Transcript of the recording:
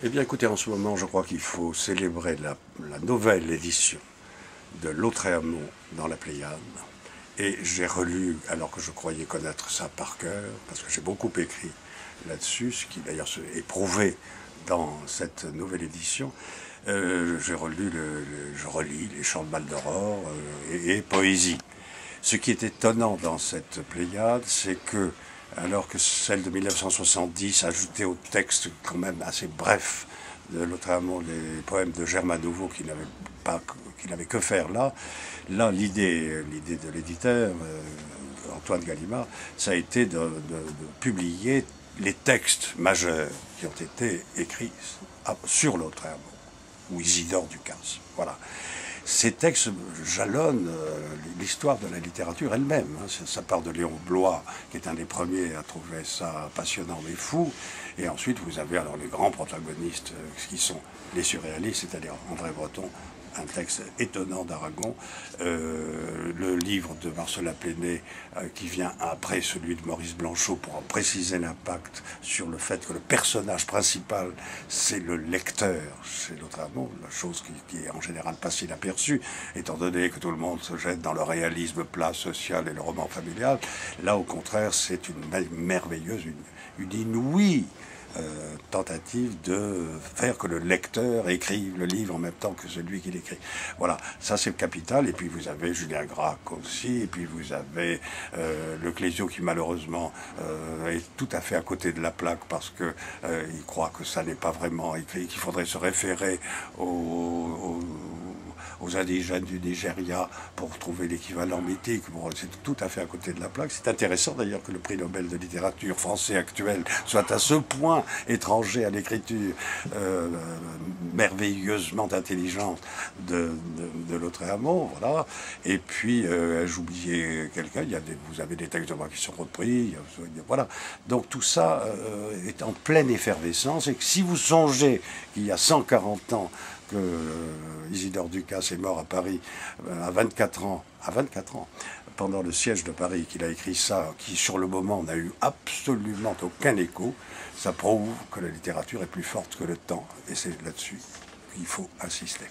Eh bien écoutez, en ce moment, je crois qu'il faut célébrer la nouvelle édition de Lautréamont dans la Pléiade. Et j'ai relu, alors que je croyais connaître ça par cœur, parce que j'ai beaucoup écrit là-dessus, ce qui d'ailleurs est prouvé dans cette nouvelle édition. Je relis les chants de Maldoror et poésie. Ce qui est étonnant dans cette Pléiade, c'est que, alors que celle de 1970 ajoutait au texte quand même assez bref de Lautréamont les poèmes de Germain Nouveau qui n'avait que faire là, l'idée de l'éditeur, Antoine Gallimard, ça a été de publier les textes majeurs qui ont été écrits sur Lautréamont, ou Isidore Ducasse. Voilà. Ces textes jalonnent l'histoire de la littérature elle-même. Ça part de Léon Bloy, qui est un des premiers à trouver ça passionnant mais fou. Et ensuite, vous avez alors les grands protagonistes qui sont les surréalistes, c'est-à-dire André Breton, un texte étonnant d'Aragon, le livre de Marcela Pléné qui vient après celui de Maurice Blanchot pour en préciser l'impact sur le fait que le personnage principal c'est le lecteur chez Lautréamont, la chose qui est en général pas si inaperçue étant donné que tout le monde se jette dans le réalisme plat social et le roman familial. Là au contraire c'est une merveilleuse, une inouïe tentative de faire que le lecteur écrive le livre en même temps que celui qui l'écrit. Voilà, ça c'est capital. Et puis vous avez Julien Gracq aussi, et puis vous avez le Clésio qui malheureusement est tout à fait à côté de la plaque parce que il croit que ça n'est pas vraiment écrit, qu'il faudrait se référer aux indigènes du Nigeria pour trouver l'équivalent mythique. Bon, c'est tout à fait à côté de la plaque. C'est intéressant d'ailleurs que le prix Nobel de littérature français actuel soit à ce point étranger à l'écriture merveilleusement intelligente de Lautréamont. Voilà. Et puis, j'oubliais quelqu'un, vous avez des textes de moi qui sont repris. Voilà. Donc tout ça est en pleine effervescence. Et que si vous songez qu'il y a 140 ans, que Isidore Ducasse est mort à Paris à 24 ans, pendant le siège de Paris, qu'il a écrit ça, qui sur le moment n'a eu absolument aucun écho, ça prouve que la littérature est plus forte que le temps, et c'est là-dessus qu'il faut insister.